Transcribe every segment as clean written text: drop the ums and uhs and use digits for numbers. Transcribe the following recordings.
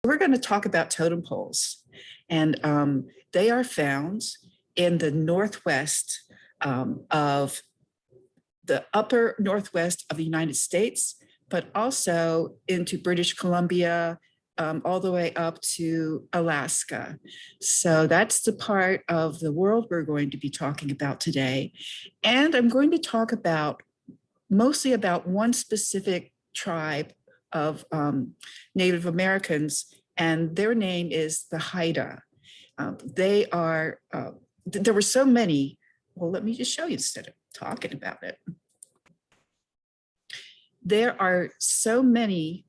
We're going to talk about totem poles, and they are found in the northwest of the upper northwest of the United States, but also into British Columbia, all the way up to Alaska. So that's the part of the world we're going to be talking about today. And I'm going to talk about mostly about one specific tribe of Native Americans, and their name is the Haida. They are, there were so many. Well, let me just show you instead of talking about it. There are so many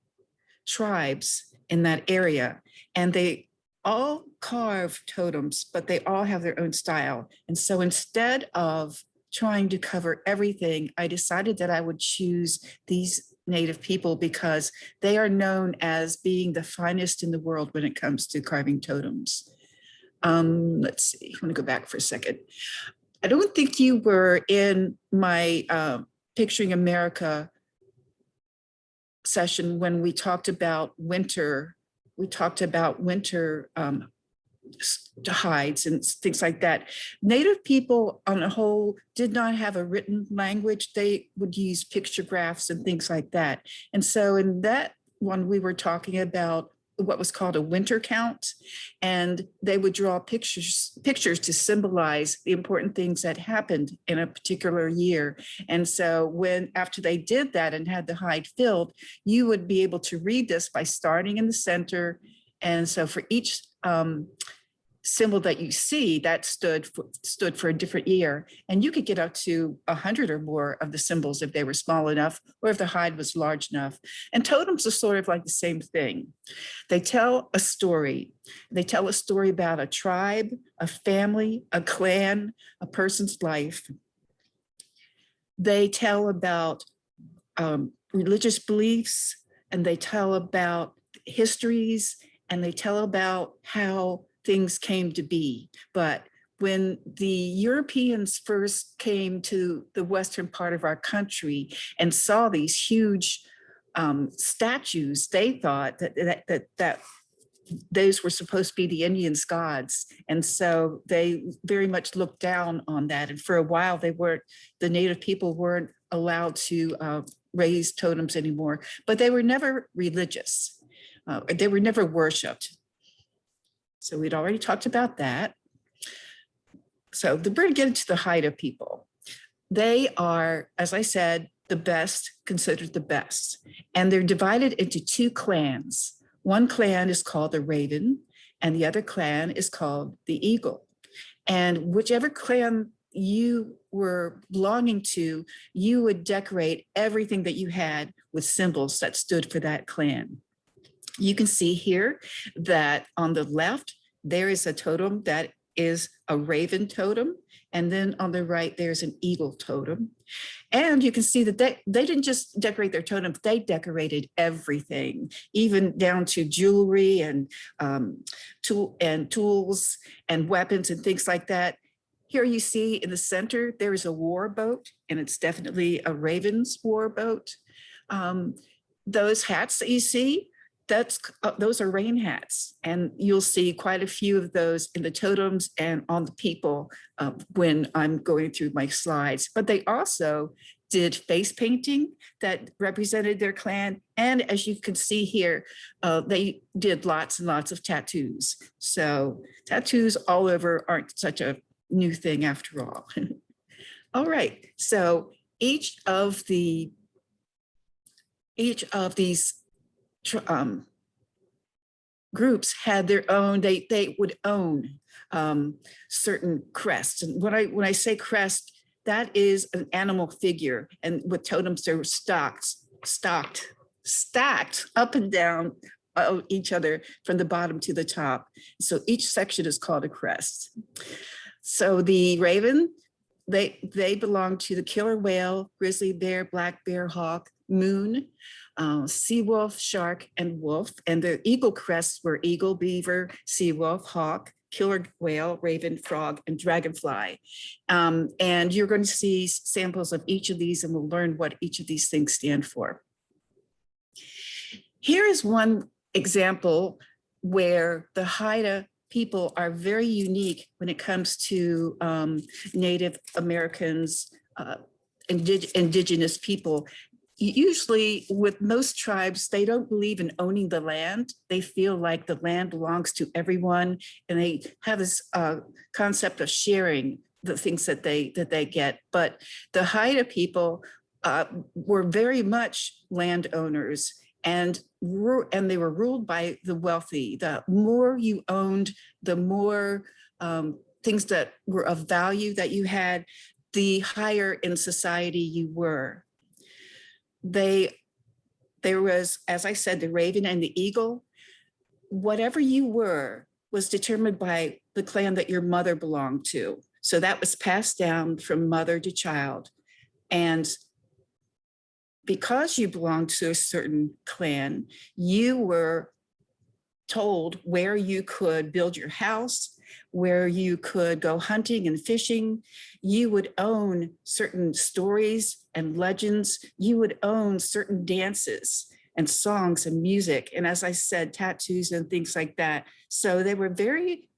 tribes in that area, and they all carve totems, but they all have their own style. And so instead of trying to cover everything, I decided that I would choose these Native people because they are known as being the finest in the world when it comes to carving totems. Let's see, I want to go back for a second. I don't think you were in my Picturing America session when we talked about winter. We talked about winter hides and things like that. Native people on a whole did not have a written language. They would use pictographs and things like that. And so in that one, we were talking about what was called a winter count, and they would draw pictures to symbolize the important things that happened in a particular year. And so when after they did that and had the hide filled, you would be able to read this by starting in the center. And so for each symbol that you see, that stood for a different year, and you could get up to 100 or more of the symbols if they were small enough or if the hide was large enough. And totems are sort of like the same thing. They tell a story. They tell a story about a tribe, a family, a clan, a person's life. They tell about religious beliefs, and they tell about histories, and they tell about how things came to be. But when the Europeans first came to the western part of our country and saw these huge statues, they thought that those were supposed to be the Indians' gods. And so they very much looked down on that. And for a while, the Native people weren't allowed to raise totems anymore, but they were never religious. They were never worshiped. So we'd already talked about that. So we're going to get into the Haida people. They are, as I said, the best, considered the best. And they're divided into two clans. One clan is called the Raven, and the other clan is called the Eagle. And whichever clan you were belonging to, you would decorate everything that you had with symbols that stood for that clan. You can see here that on the left, there is a totem that is a raven totem. And then on the right, there's an eagle totem. And you can see that they didn't just decorate their totems, they decorated everything, even down to jewelry and tools and weapons and things like that. Here you see in the center, there is a war boat, and it's definitely a Raven's war boat. Those hats that you see, those are rain hats, and you'll see quite a few of those in the totems and on the people when I'm going through my slides. But they also did face painting that represented their clan, and as you can see here, they did lots and lots of tattoos. So tattoos all over aren't such a new thing after all. All right, so each of these groups had their own, they would own certain crests. And when I say crest, that is an animal figure, and with totems they're stacked up and down each other from the bottom to the top. So each section is called a crest. So the Raven, they belong to the killer whale, grizzly bear, black bear, hawk, moon, sea wolf, shark, and wolf. And the eagle crests were eagle, beaver, sea wolf, hawk, killer whale, raven, frog, and dragonfly. And you're going to see samples of each of these, and we'll learn what each of these things stand for. Here is one example where the Haida people are very unique when it comes to Native Americans, indigenous people. Usually with most tribes, they don't believe in owning the land. They feel like the land belongs to everyone, and they have this concept of sharing the things that they get. But the Haida people were very much landowners, and they were ruled by the wealthy. The more you owned, the more things that were of value that you had, the higher in society you were. There was, as I said, the raven and the eagle. Whatever you were was determined by the clan that your mother belonged to. So that was passed down from mother to child. And because you belonged to a certain clan, you were told where you could build your house, where you could go hunting and fishing. You would own certain stories and legends. You would own certain dances and songs and music. And as I said, tattoos and things like that. So they were very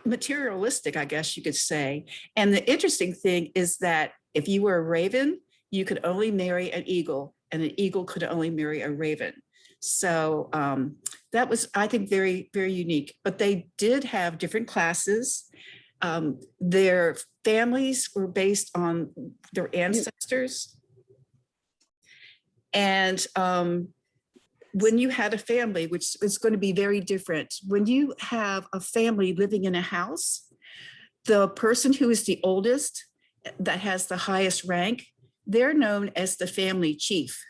materialistic, I guess you could say. And the interesting thing is that if you were a raven, you could only marry an eagle, and an eagle could only marry a raven. So that was, I think, very, very unique. But they did have different classes. Their families were based on their ancestors. And when you had a family, which is going to be very different, when you have a family living in a house, the person who is the oldest, that has the highest rank, they're known as the family chief.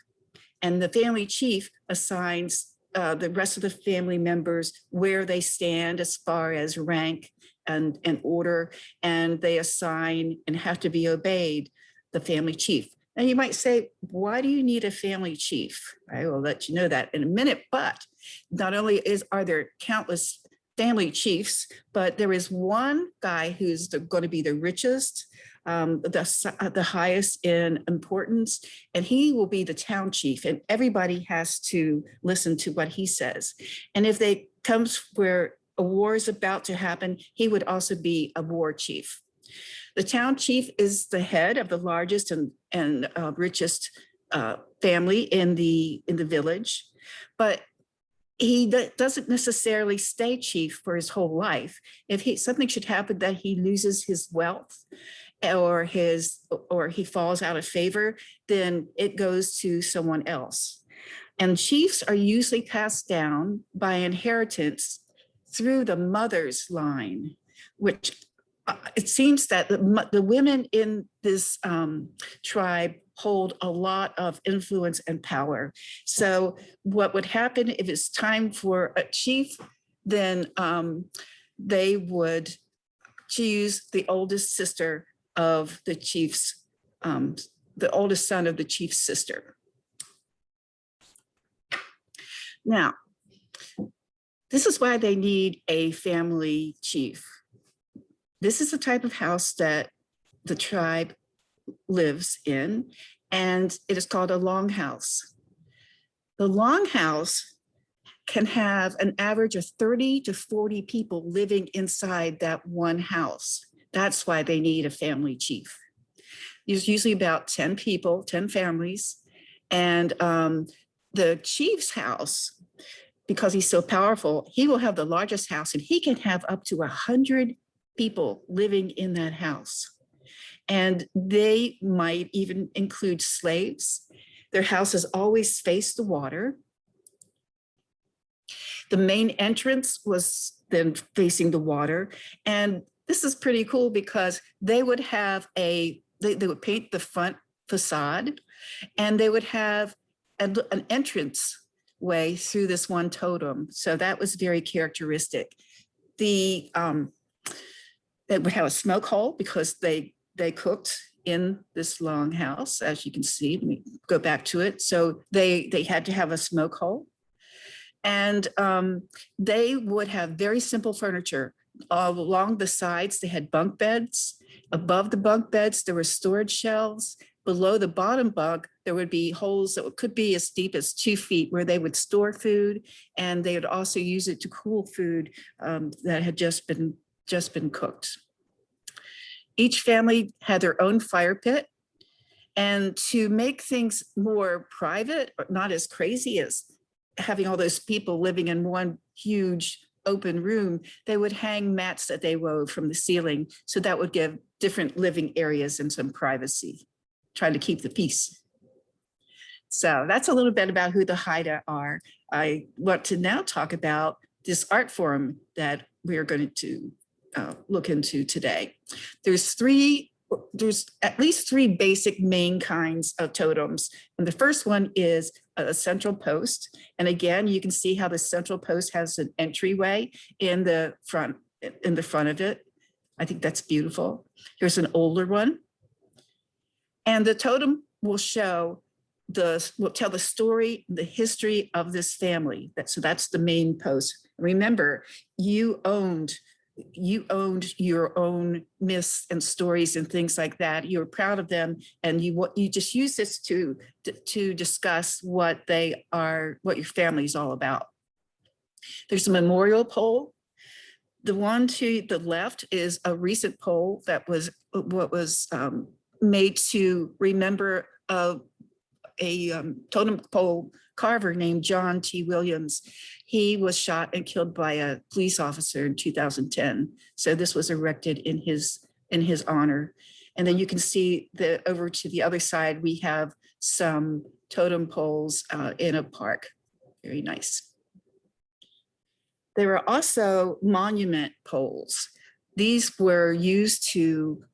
And the family chief assigns the rest of the family members where they stand as far as rank and order, and they assign and have to be obeyed the family chief. Now you might say, why do you need a family chief? I will let you know that in a minute, but not only are there countless family chiefs, but there is one guy who's going to be the richest, the highest in importance, and he will be the town chief, and everybody has to listen to what he says. And if they comes where a war is about to happen, he would also be a war chief. The town chief is the head of the largest and richest family in the village, but he doesn't necessarily stay chief for his whole life. If something should happen that he loses his wealth, or he falls out of favor, then it goes to someone else. And chiefs are usually passed down by inheritance through the mother's line, which it seems that the women in this tribe hold a lot of influence and power. So what would happen if it's time for a chief, then they would choose the oldest sister of the chief's, the oldest son of the chief's sister. Now, this is why they need a family chief. This is the type of house that the tribe lives in, and it is called a longhouse. The longhouse can have an average of 30 to 40 people living inside that one house. That's why they need a family chief. There's usually about 10 people, 10 families, and the chief's house, because he's so powerful, he will have the largest house, and he can have up to 100 people living in that house. And they might even include slaves. Their houses always face the water. The main entrance was then facing the water. And this is pretty cool because they would have they would paint the front facade, and they would have an entrance way through this one totem. So that was very characteristic. They would have a smoke hole because they cooked in this long house, as you can see. Let me go back to it. So they had to have a smoke hole, and they would have very simple furniture. Along the sides, they had bunk beds. Above the bunk beds, there were storage shelves. below the bottom bunk, there would be holes that could be as deep as 2 feet where they would store food, and they would also use it to cool food that had just been cooked. Each family had their own fire pit, and to make things more private, not as crazy as having all those people living in one huge open room, they would hang mats that they wove from the ceiling. So that would give different living areas and some privacy, trying to keep the peace. So that's a little bit about who the Haida are. I want to now talk about this art form that we are going to look into today. There's at least 3 basic main kinds of totems. And the first one is a central post. And again, you can see how the central post has an entryway in the front of it. I think that's beautiful. Here's an older one. And the totem will tell the story, the history of this family. So that's the main post. Remember, you owned your own myths and stories and things like that. You're proud of them, and you just use this to discuss what your family's all about. There's a memorial pole. The one to the left is a recent pole that was made to remember a totem pole carver named John T. Williams. He was shot and killed by a police officer in 2010. So this was erected in his honor. And then you can see that over to the other side, we have some totem poles in a park. Very nice. There are also monument poles. These were used to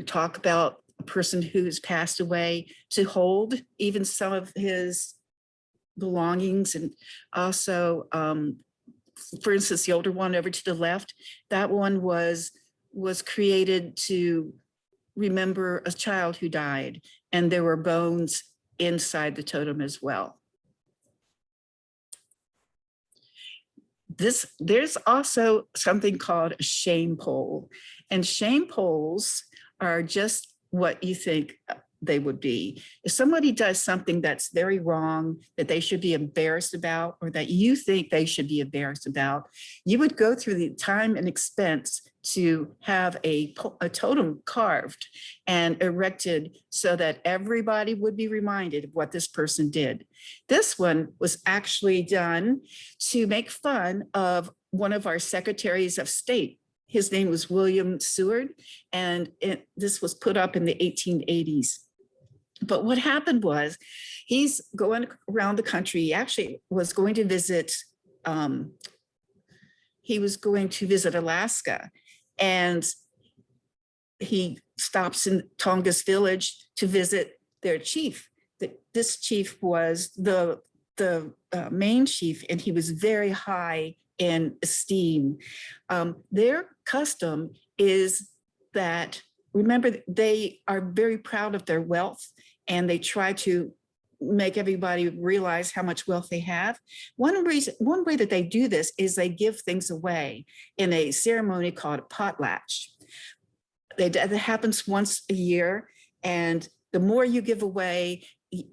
talk about a person who's passed away, to hold even some of his belongings. And also, for instance, the older one over to the left, that one was created to remember a child who died, and there were bones inside the totem as well. There's also something called a shamepole, and shamepoles are just what you think they would be. If somebody does something that's very wrong, that they should be embarrassed about, or that you think they should be embarrassed about, you would go through the time and expense to have a totem carved and erected so that everybody would be reminded of what this person did. This one was actually done to make fun of one of our secretaries of state. His name was William Seward, and this was put up in the 1880s. But what happened was, he's going around the country. He actually was going to visit, Alaska, and he stops in Tongass village to visit their chief. This chief was the main chief, and he was very high in esteem. Their custom is that, remember, they are very proud of their wealth, and they try to make everybody realize how much wealth they have. One way that they do this is they give things away in a ceremony called a potlatch. That happens once a year, and the more you give away,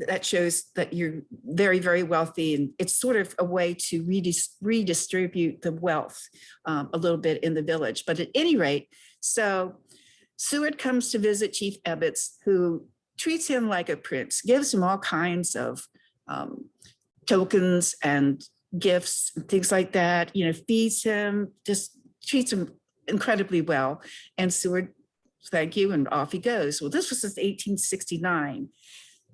that shows that you're very, very wealthy. And it's sort of a way to redistribute the wealth a little bit in the village. But at any rate, so Seward comes to visit Chief Ebbets, who treats him like a prince, gives him all kinds of tokens and gifts and things like that, feeds him, just treats him incredibly well. And Seward, thank you, and off he goes. Well, this was since 1869.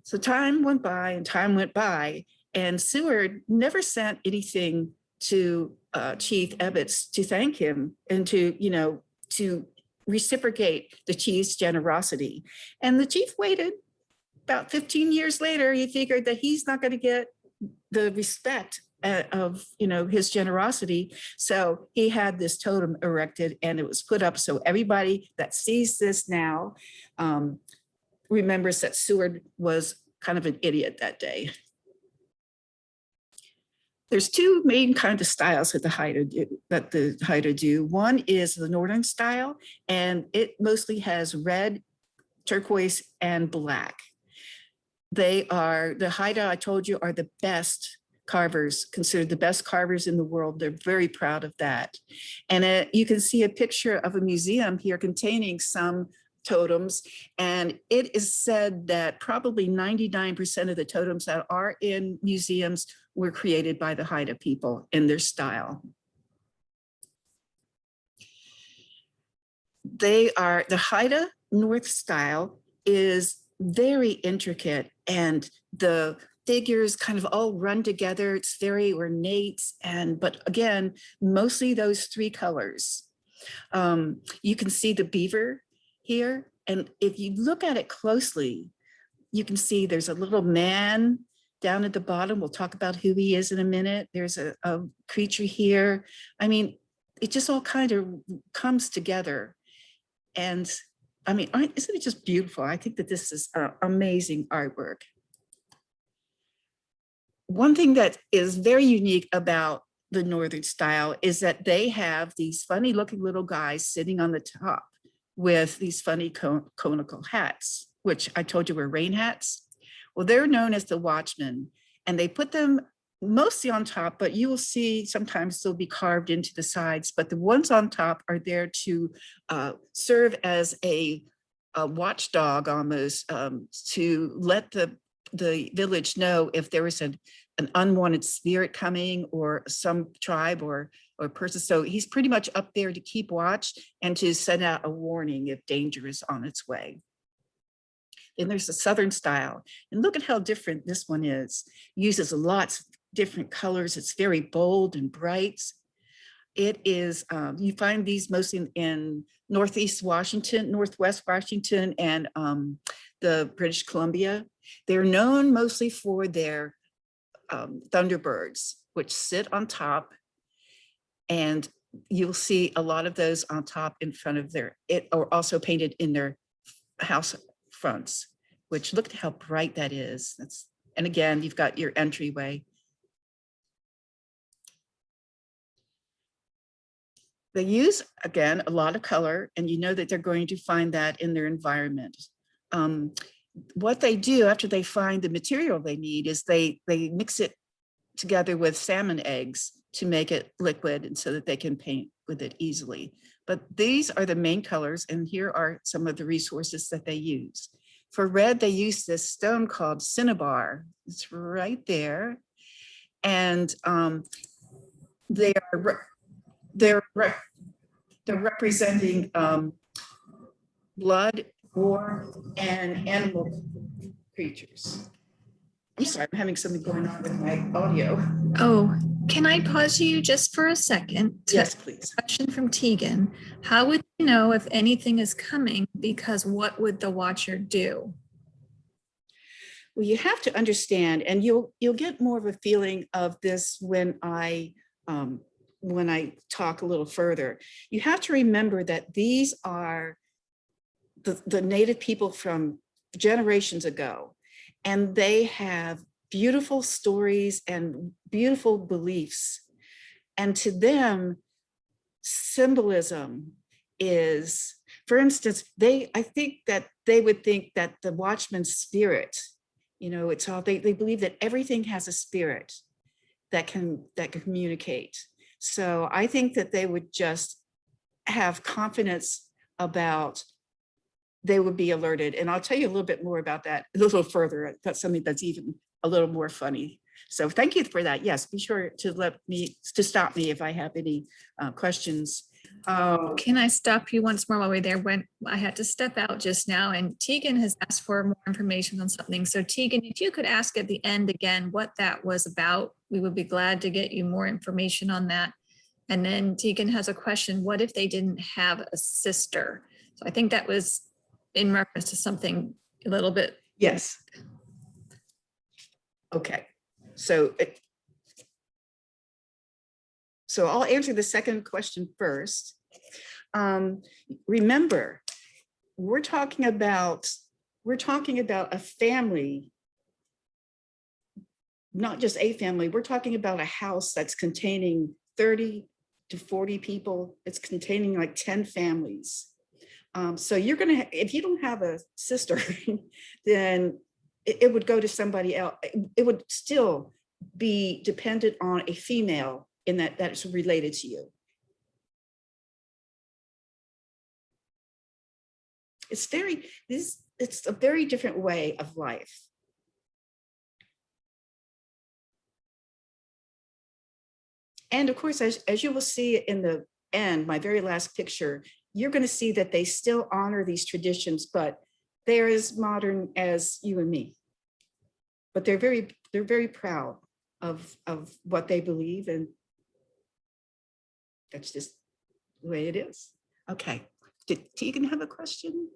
So time went by, and Seward never sent anything to Chief Ebbets to thank him and to reciprocate the chief's generosity. And the chief waited. About 15 years later, he figured that he's not going to get the respect of his generosity. So he had this totem erected, and it was put up so everybody that sees this now remembers that Seward was kind of an idiot that day. There's 2 main kinds of styles that the Haida do. One is the northern style, and it mostly has red, turquoise, and black. the Haida, I told you, are the best carvers, considered the best carvers in the world. They're very proud of that. And you can see a picture of a museum here containing some totems. And it is said that probably 99% of the totems that are in museums were created by the Haida people in their style. The Haida North style is very intricate, and the figures kind of all run together. It's very ornate, but again, mostly those three colors. You can see the beaver here, and if you look at it closely, you can see there's a little man down at the bottom. We'll talk about who he is in a minute. There's a creature here. I mean, it just all kind of comes together. And I mean, isn't it just beautiful? I think that this is amazing artwork. One thing that is very unique about the Northern style is that they have these funny looking little guys sitting on the top with these funny conical hats, which I told you were rain hats. Well, they're known as the Watchmen, and they put them mostly on top, but you will see sometimes they'll be carved into the sides, but the ones on top are there to serve as a watchdog almost, to let the village know if there was an unwanted spirit coming, or some tribe or person. So he's pretty much up there to keep watch and to send out a warning if danger is on its way. Then there's the Southern style, and look at how different this one is. Uses lots of different colors. It's very bold and bright. It is, you find these mostly in Northwest Washington, and the British Columbia. They're known mostly for their Thunderbirds, which sit on top, and you'll see a lot of those on top in front of or also painted in their house fronts, which look at how bright that is. And again, you've got your entryway. They use, again, a lot of color, and you know that they're going to find that in their environment. What they do after they find the material they need is they mix it together with salmon eggs to make it liquid, and so that they can paint with it easily. But these are the main colors, and here are some of the resources that they use. For red, they use this stone called cinnabar. It's right there. And they're representing blood, war, and animal creatures. I'm sorry, I'm having something going on with my audio. Oh, can I pause you just for a second? Yes, please. Question from Tegan. How would you know if anything is coming? Because what would the watcher do? Well, you have to understand, and you'll get more of a feeling of this when I talk a little further. You have to remember that these are the native people from generations ago, and they have beautiful stories and beautiful beliefs. And to them, symbolism is, for instance, I think that they would think that the Watchman's spirit, you know, it's all, they believe that everything has a spirit that can communicate. So I think that they would just have confidence about, they would be alerted. And I'll tell you a little bit more about that a little further. That's something that's even a little more funny. So thank you for that. Yes, be sure to stop me if I have any questions. Can I stop you once more while we're there? When I had to step out just now, and Tegan has asked for more information on something. So Tegan, if you could ask at the end again what that was about, we would be glad to get you more information on that. And then Tegan has a question: what if they didn't have a sister? So I think that was in reference to something a little bit. Yes. Okay. So I'll answer the second question first. Remember, we're talking about a family, not just a family. We're talking about a house that's containing 30 to 40 people. It's containing like 10 families. So you're gonna, if you don't have a sister, then it would go to somebody else. It would still be dependent on a female in that's related to you. It's a very different way of life. And of course, as you will see in the end, my very last picture, you're going to see that they still honor these traditions, but they're as modern as you and me. But they're very proud of what they believe, and that's just the way it is. Okay, did Tegan have a question?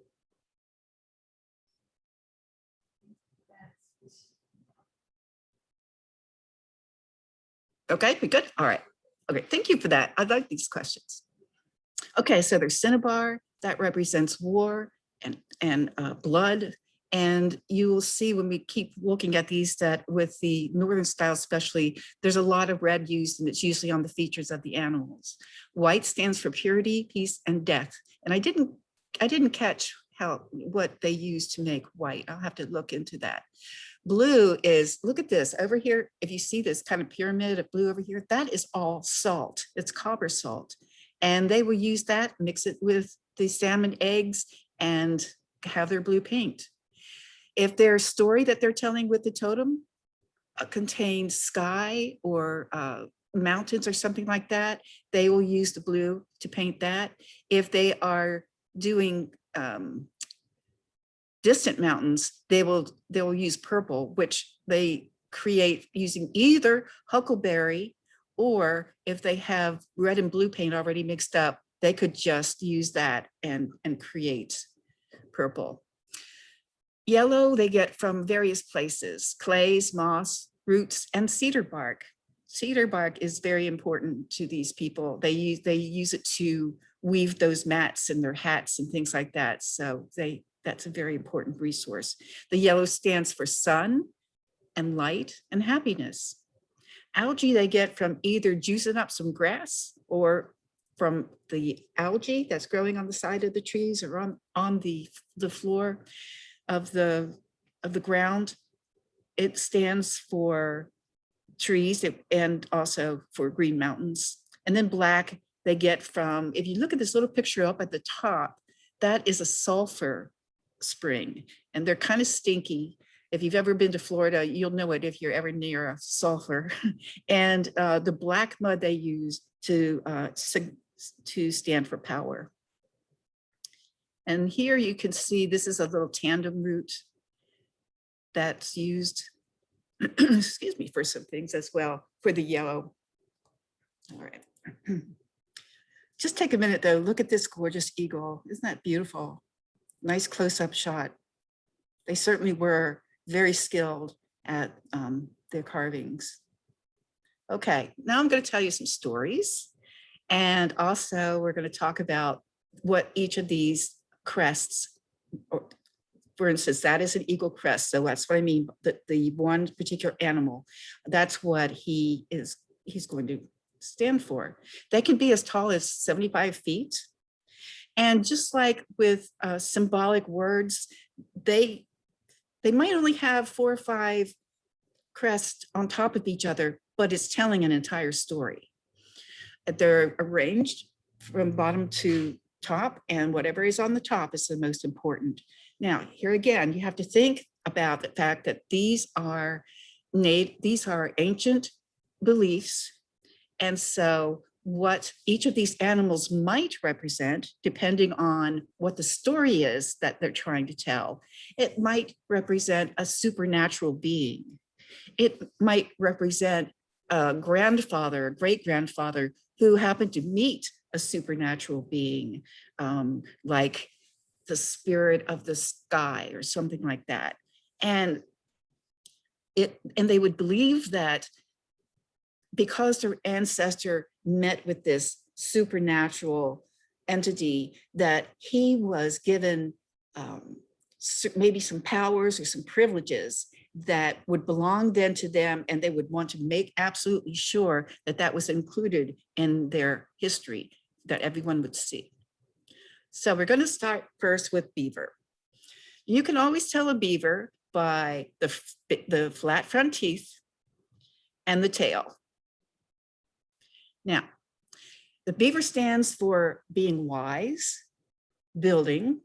Okay, we good? All right. Okay, thank you for that. I like these questions. Okay, so there's cinnabar, that represents war and blood. And you will see when we keep looking at these that with the northern style especially, there's a lot of red used, and it's usually on the features of the animals. White stands for purity, peace, and death. And I didn't catch what they used to make white. I'll have to look into that. Blue is, look at this over here. If you see this kind of pyramid of blue over here, that is all salt. It's copper salt. And they will use that, mix it with the salmon eggs, and have their blue paint. If their story that they're telling with the totem contains sky or mountains or something like that, they will use the blue to paint that. If they are doing distant mountains, they will use purple, which they create using either huckleberry, or if they have red and blue paint already mixed up, they could just use that and create purple. Yellow they get from various places: clays, moss, roots, and cedar bark. Cedar bark is very important to these people. They use it to weave those mats in their hats and things like that. So that's a very important resource. The yellow stands for sun and light and happiness. Algae they get from either juicing up some grass or from the algae that's growing on the side of the trees or on the floor of the ground. It stands for trees and also for green mountains. And then black they get from, if you look at this little picture up at the top, that is a sulfur spring, and they're kind of stinky. If you've ever been to Florida, you'll know it if you're ever near a sulfur. And the black mud they use to stand for power. And here you can see this is a little tandem root that's used, excuse me, for some things as well, for the yellow. All right. Just take a minute though, look at this gorgeous eagle. Isn't that beautiful? Nice close-up shot. They certainly were very skilled at their carvings. Okay, now I'm going to tell you some stories. And also we're going to talk about what each of these crests, or for instance, that is an eagle crest. So that's what I mean, the one particular animal, that's what he's going to stand for. They can be as tall as 75 feet. And just like with symbolic words, they might only have 4 or 5 crests on top of each other, but it's telling an entire story. They're arranged from bottom to top, and whatever is on the top is the most important. Now, here again, you have to think about the fact that these are ancient beliefs. And so what each of these animals might represent, depending on what the story is that they're trying to tell, it might represent a supernatural being. It might represent a grandfather, a great-grandfather who happened to meet a supernatural being, like the spirit of the sky or something like that. And they would believe that because their ancestor met with this supernatural entity, that he was given maybe some powers or some privileges that would belong then to them, and they would want to make absolutely sure that that was included in their history, that everyone would see. So we're going to start first with beaver. You can always tell a beaver by the flat front teeth and the tail. Now, the beaver stands for being wise, building,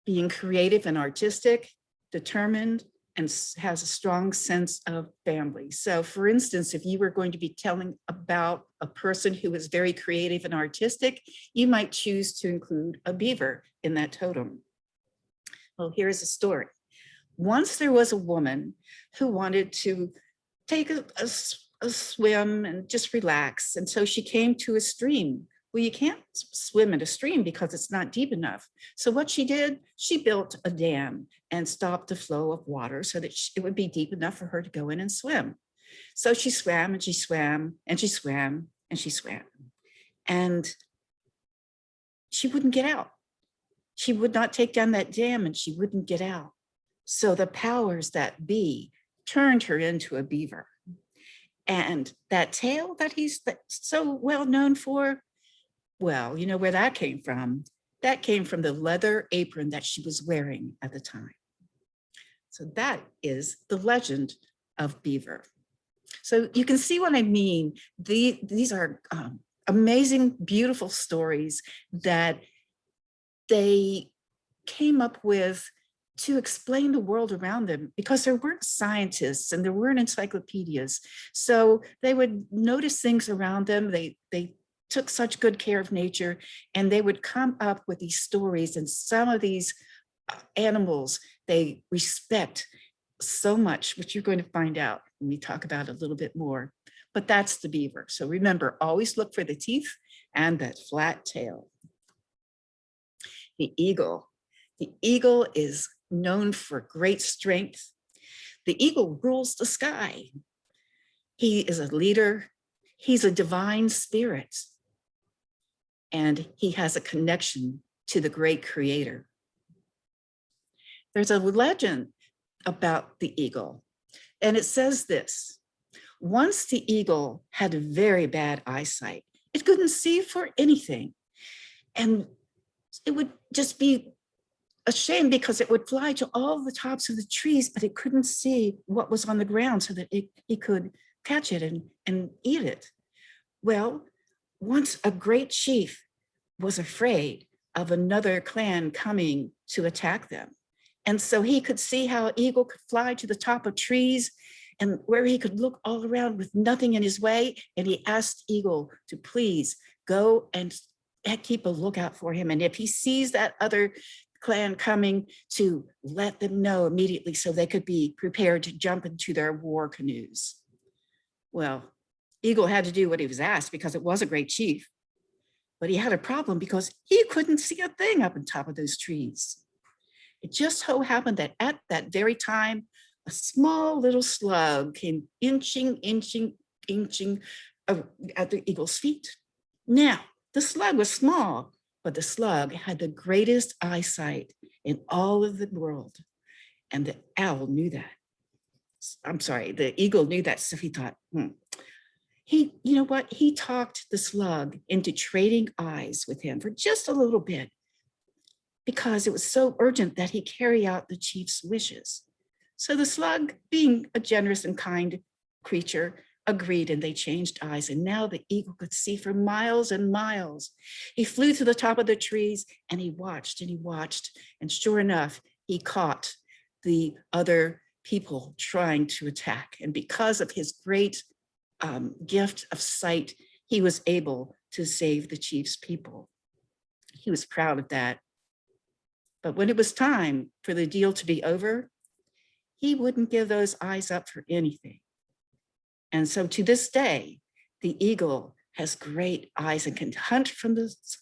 being creative and artistic, determined, and has a strong sense of family. So for instance, if you were going to be telling about a person who is very creative and artistic, you might choose to include a beaver in that totem. Well, here's a story. Once there was a woman who wanted to take a swim and just relax. And so she came to a stream. Well, you can't swim in a stream because it's not deep enough. So what she did, she built a dam and stopped the flow of water so that it would be deep enough for her to go in and swim. So she swam and she swam and she swam and she swam. And she wouldn't get out. She would not take down that dam and she wouldn't get out. So the powers that be turned her into a beaver. And that tail that he's so well known for, well, you know where that came from? That came from the leather apron that she was wearing at the time. So that is the legend of Beaver. So you can see what I mean. These are amazing, beautiful stories that they came up with to explain the world around them, because there weren't scientists and there weren't encyclopedias. So they would notice things around them. They took such good care of nature, and they would come up with these stories. And some of these animals they respect so much, which you're going to find out when we talk about it a little bit more. But that's the beaver. So remember, always look for the teeth and that flat tail. The eagle. The eagle is known for great strength. The eagle rules the sky. He is a leader. He's a divine spirit. And he has a connection to the great creator. There's a legend about the eagle, and it says this: once the eagle had very bad eyesight. It couldn't see for anything. And it would just be a shame because it would fly to all the tops of the trees, but it couldn't see what was on the ground so that it could catch it and eat it. Well, once a great chief was afraid of another clan coming to attack them. And so he could see how eagle could fly to the top of trees and where he could look all around with nothing in his way. And he asked eagle to please go and keep a lookout for him. And if he sees that other clan coming, to let them know immediately so they could be prepared to jump into their war canoes. Well, eagle had to do what he was asked because it was a great chief, but he had a problem because he couldn't see a thing up on top of those trees. It just so happened that at that very time, a small little slug came inching at the eagle's feet. Now, the slug was small, but the slug had the greatest eyesight in all of the world. And the owl knew that. I'm sorry, the eagle knew that, so he thought, you know what? He talked the slug into trading eyes with him for just a little bit, because it was so urgent that he carry out the chief's wishes. So the slug, being a generous and kind creature, agreed, and they changed eyes. And now the eagle could see for miles and miles. He flew to the top of the trees and he watched and he watched. And sure enough, he caught the other people trying to attack. And because of his great gift of sight, he was able to save the chief's people. He was proud of that. But when it was time for the deal to be over, he wouldn't give those eyes up for anything. And so to this day, the eagle has great eyes and can hunt from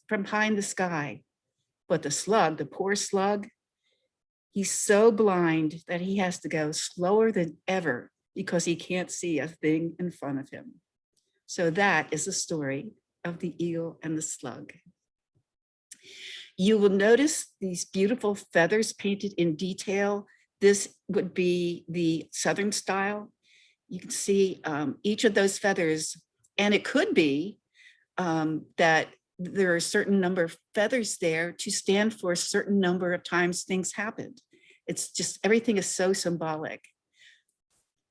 behind the sky. But the slug, the poor slug, he's so blind that he has to go slower than ever because he can't see a thing in front of him. So that is the story of the eagle and the slug. You will notice these beautiful feathers painted in detail. This would be the Southern style. You can see each of those feathers, and it could be that there are a certain number of feathers there to stand for a certain number of times things happened. It's just, everything is so symbolic.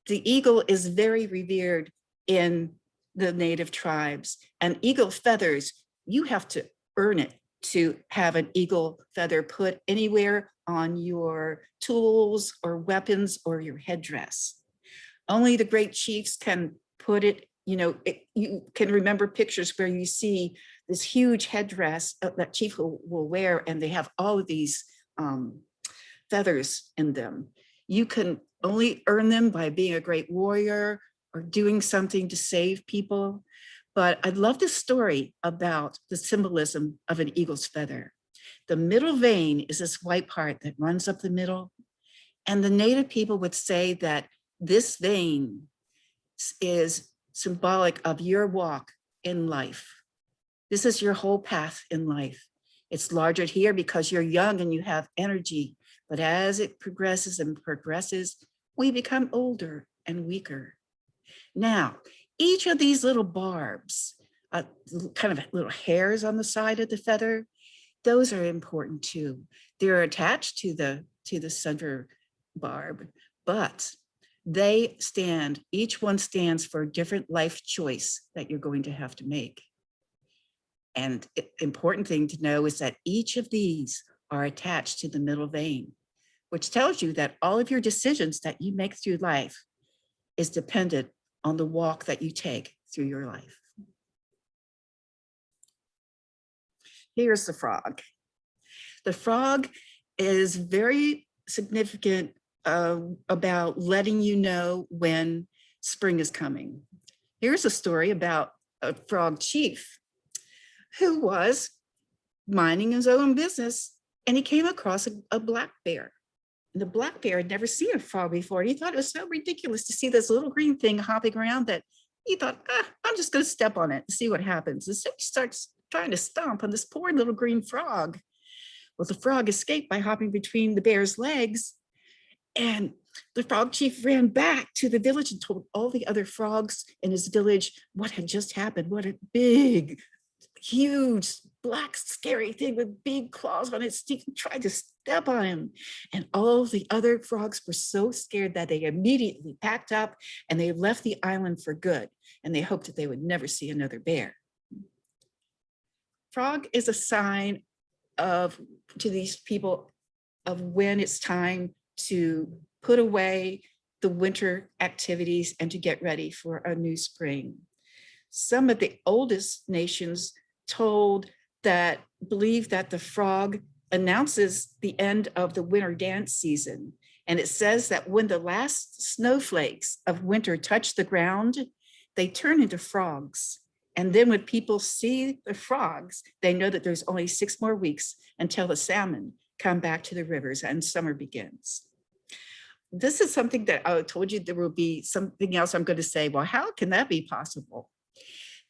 The eagle is very revered in the native tribes, and eagle feathers, you have to earn it to have an eagle feather put anywhere on your tools or weapons or your headdress. Only the great chiefs can put it, you can remember pictures where you see this huge headdress that chief will wear, and they have all of these feathers in them. You can only earn them by being a great warrior or doing something to save people. But I love this story about the symbolism of an eagle's feather. The middle vein is this white part that runs up the middle. And the native people would say that this vein is symbolic of your walk in life. This is your whole path in life. It's larger here because you're young and you have energy. But as it progresses and progresses, we become older and weaker. Now, each of these little barbs, kind of little hairs on the side of the feather, those are important too. They're attached to the center barb, but they stand, each one stands for a different life choice that you're going to have to make. And important thing to know is that each of these are attached to the middle vein, which tells you that all of your decisions that you make through life is dependent on the walk that you take through your life. Here's the frog. The frog is very significant about letting you know when spring is coming. Here's a story about a frog chief who was minding his own business, and he came across a black bear. And the black bear had never seen a frog before. And he thought it was so ridiculous to see this little green thing hopping around that he thought, I'm just going to step on it and see what happens. And so he starts trying to stomp on this poor little green frog. Well, the frog escaped by hopping between the bear's legs. And the frog chief ran back to the village and told all the other frogs in his village what had just happened. What a big, huge, black, scary thing with big claws on its teeth, tried to step on him. And all the other frogs were so scared that they immediately packed up and they left the island for good. And they hoped that they would never see another bear. Frog is a sign to these people of when it's time to put away the winter activities and to get ready for a new spring. Some of the oldest nations believe that the frog announces the end of the winter dance season. And it says that when the last snowflakes of winter touch the ground, they turn into frogs. And then when people see the frogs, they know that there's only 6 more weeks until the salmon come back to the rivers and summer begins. This is something that I told you there will be something else I'm going to say. Well, how can that be possible?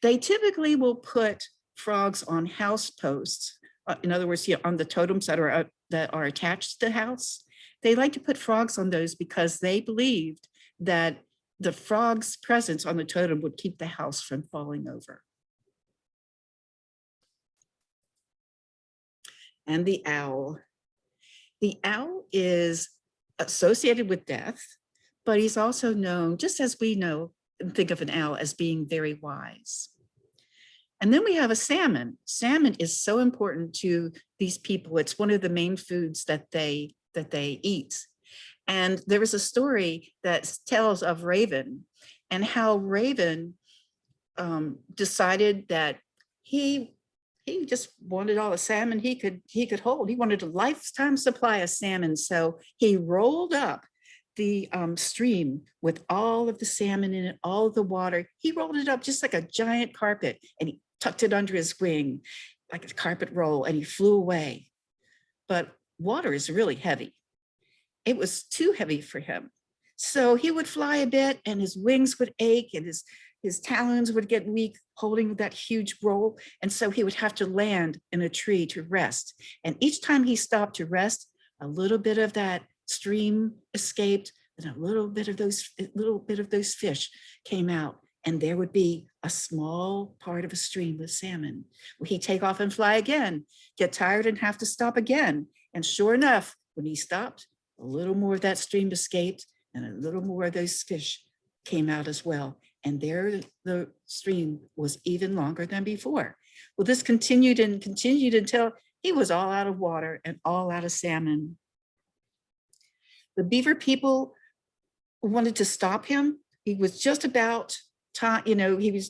They typically will put frogs on house posts. In other words, on the totems that are attached to the house. They like to put frogs on those because they believed that the frog's presence on the totem would keep the house from falling over. And the owl. The owl is associated with death, but he's also known, just as we know and think of an owl, as being very wise. And then we have a salmon. Salmon is so important to these people. It's one of the main foods that they eat. And there was a story that tells of Raven and how Raven decided that he just wanted all the salmon he could hold. He wanted a lifetime supply of salmon. So he rolled up the stream with all of the salmon in it, all of the water. He rolled it up just like a giant carpet, and he tucked it under his wing like a carpet roll, and he flew away. But water is really heavy. It was too heavy for him. So he would fly a bit and his wings would ache and his talons would get weak holding that huge roll. And so he would have to land in a tree to rest. And each time he stopped to rest, a little bit of that stream escaped and a little bit of those fish came out. And there would be a small part of a stream with salmon. Well, he'd take off and fly again, get tired and have to stop again. And sure enough, when he stopped, a little more of that stream escaped, and a little more of those fish came out as well. And there the stream was even longer than before. Well, this continued and continued until he was all out of water and all out of salmon. The Beaver people wanted to stop him. He was just about time, he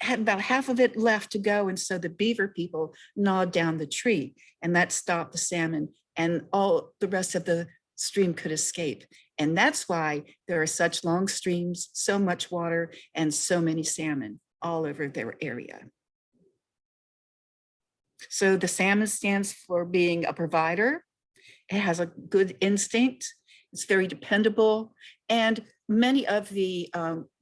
had about half of it left to go. And so the Beaver people gnawed down the tree, and that stopped the salmon, and all the rest of the stream could escape. And that's why there are such long streams, so much water, and so many salmon all over their area. So the salmon stands for being a provider. It has a good instinct. It's very dependable. And many of the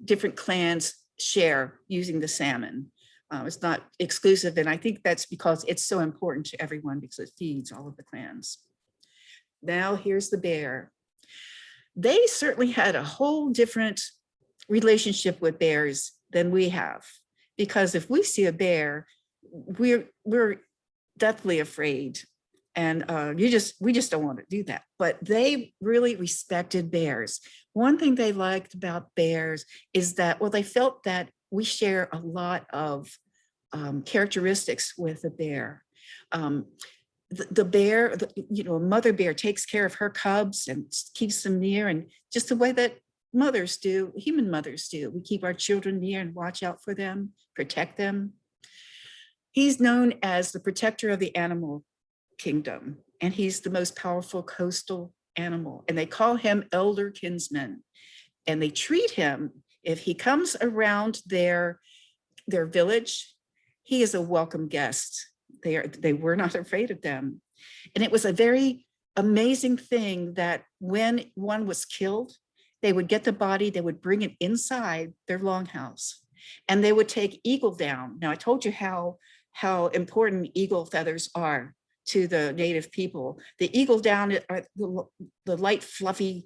different clans share using the salmon. It's not exclusive. And I think that's because it's so important to everyone, because it feeds all of the clans. Now here's the bear. They certainly had a whole different relationship with bears than we have, because if we see a bear, we're deathly afraid, and we just don't want to do that. But they really respected bears. One thing they liked about bears is that, well, they felt that we share a lot of characteristics with a bear. The bear, a mother bear takes care of her cubs and keeps them near, and just the way that mothers do, human mothers do. We keep our children near and watch out for them, protect them. He's known as the protector of the animal kingdom, and he's the most powerful coastal animal, and they call him elder kinsman. And they treat him, if he comes around their village, he is a welcome guest. They were not afraid of them. And it was a very amazing thing that when one was killed, they would get the body, they would bring it inside their longhouse, and they would take eagle down. Now, I told you how important eagle feathers are to the native people. The eagle down are the light, fluffy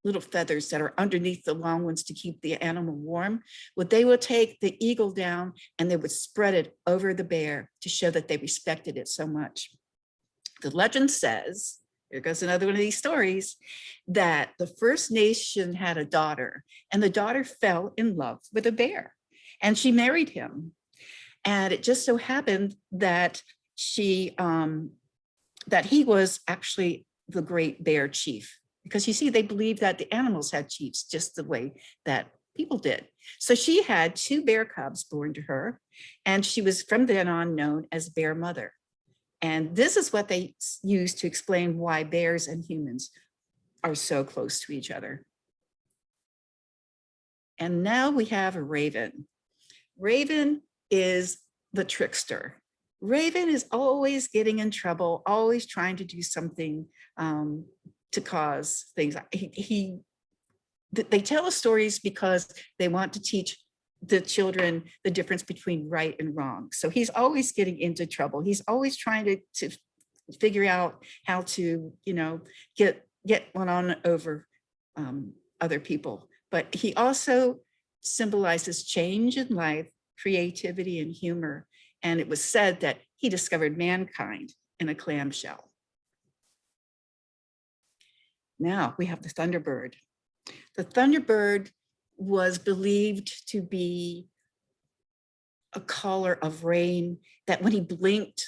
little feathers that are underneath the long ones to keep the animal warm. Well, they would take the eagle down and they would spread it over the bear to show that they respected it so much. The legend says, here goes another one of these stories, that the First Nation had a daughter, and the daughter fell in love with a bear, and she married him. And it just so happened that that he was actually the great bear chief, because you see, they believed that the animals had chiefs just the way that people did. So she had 2 bear cubs born to her, and she was from then on known as Bear Mother. And this is what they use to explain why bears and humans are so close to each other. And now we have a raven. Raven is the trickster. Raven is always getting in trouble, always trying to do something to cause things. They tell us stories because they want to teach the children the difference between right and wrong. So he's always getting into trouble. He's always trying to figure out how to, get one on over other people. But he also symbolizes change in life, creativity, and humor. And it was said that he discovered mankind in a clamshell. Now we have the Thunderbird. The Thunderbird was believed to be a caller of rain, that when he blinked,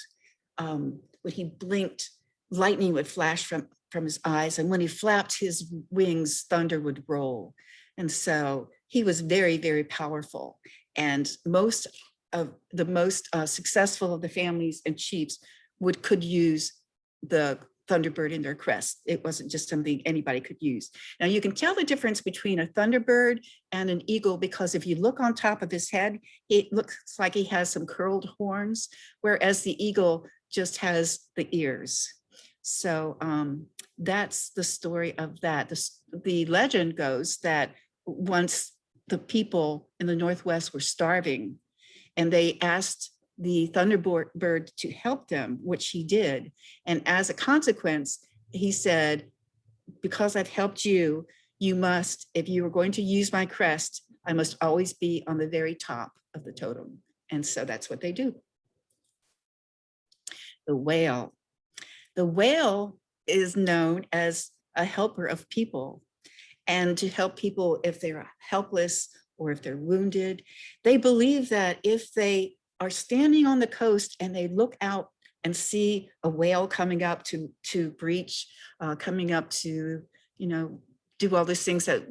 lightning would flash from his eyes, and when he flapped his wings, thunder would roll. And so he was very, very powerful. And most successful of the families and chiefs could use the Thunderbird in their crest. It wasn't just something anybody could use. Now you can tell the difference between a Thunderbird and an eagle, because if you look on top of his head, it looks like he has some curled horns, whereas the eagle just has the ears. So that's the story of that. The legend goes that once the people in the Northwest were starving, and they asked the Thunderbird to help them, which he did. And as a consequence, he said, because I've helped you, you must, if you are going to use my crest, I must always be on the very top of the totem. And so that's what they do. The whale. The whale is known as a helper of people, and to help people if they're helpless or if they're wounded. They believe that if they are standing on the coast and they look out and see a whale coming up to breach, coming up to, do all these things that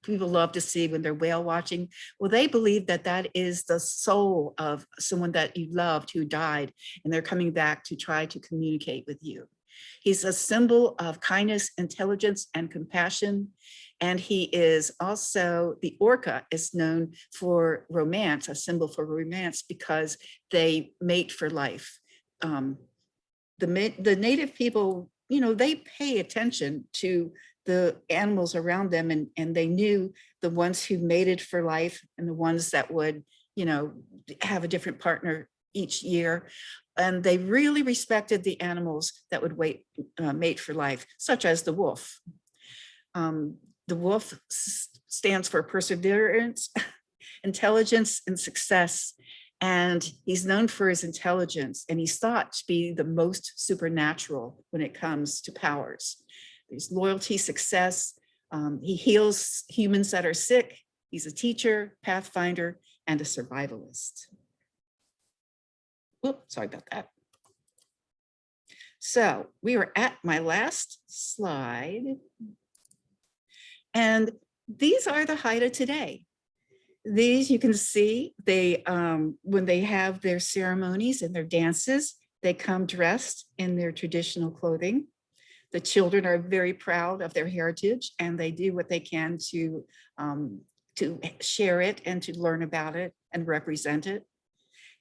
people love to see when they're whale watching. Well, they believe that that is the soul of someone that you loved who died, and they're coming back to try to communicate with you. He's a symbol of kindness, intelligence, and compassion. And he is also, the orca is known for romance, a symbol for romance, because they mate for life. The native people, they pay attention to the animals around them, and they knew the ones who mated for life and the ones that would, have a different partner each year. And they really respected the animals that would mate for life, such as the wolf. The wolf stands for perseverance, intelligence, and success. And he's known for his intelligence, and he's thought to be the most supernatural when it comes to powers. There's loyalty, success. He heals humans that are sick. He's a teacher, pathfinder, and a survivalist. Oops, sorry about that. So we are at my last slide. And these are the Haida today. These you can see, they when they have their ceremonies and their dances, they come dressed in their traditional clothing. The children are very proud of their heritage, and they do what they can to share it and to learn about it and represent it.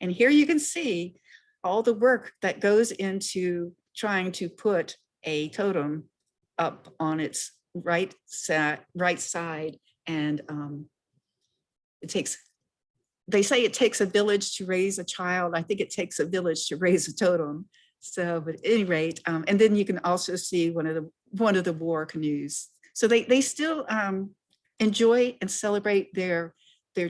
And here you can see all the work that goes into trying to put a totem up on its right side. And they say it takes a village to raise a child. I think it takes a village to raise a totem. So, but at any rate, and then you can also see one of the war canoes. So they still enjoy and celebrate their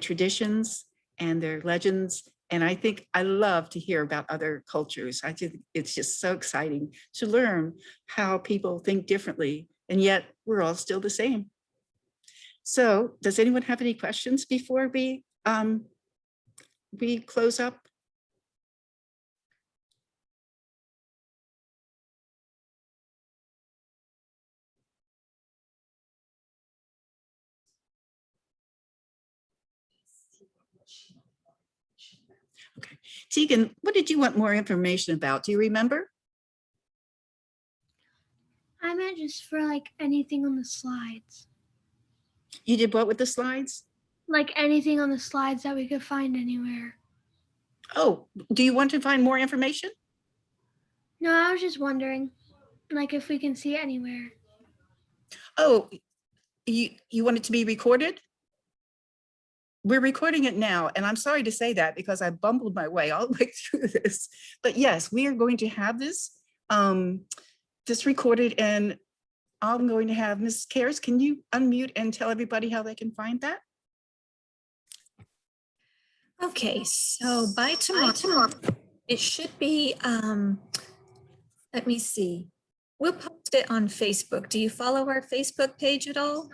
traditions and their legends. And I love to hear about other cultures. I think it's just so exciting to learn how people think differently, and yet we're all still the same. So does anyone have any questions before we close up? Okay, Tegan, what did you want more information about? Do you remember? I meant just for like anything on the slides. You did what with the slides? Like anything on the slides that we could find anywhere. Oh, do you want to find more information? No, I was just wondering, like if we can see it anywhere. Oh, you want it to be recorded? We're recording it now, and I'm sorry to say that because I bumbled my way all the way through this. But yes, we are going to have this recorded, and I'm going to have Ms. Cares. Can you unmute and tell everybody how they can find that? Okay, so by tomorrow, it should be, let me see. We'll post it on Facebook. Do you follow our Facebook page at all?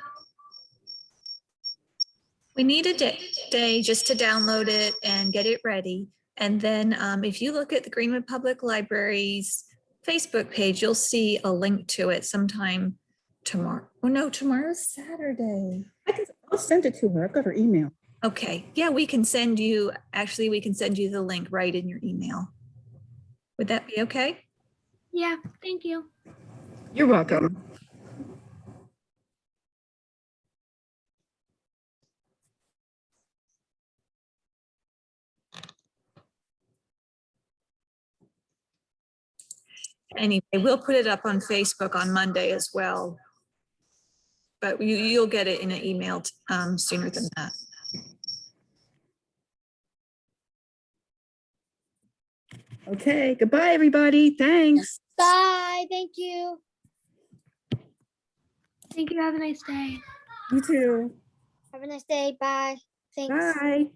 We need a day just to download it and get it ready. And then if you look at the Greenwood Public Library's Facebook page, you'll see a link to it sometime tomorrow. Oh no, tomorrow's Saturday. I'll send it to her. I've got her email. Okay, yeah, we can send you the link right in your email. Would that be okay? Yeah, thank you. You're welcome. Anyway, we'll put it up on Facebook on Monday as well. But you'll get it in an email sooner than that. Okay, goodbye, everybody. Thanks. Bye, thank you. Thank you, have a nice day. You too. Have a nice day, bye. Thanks. Bye.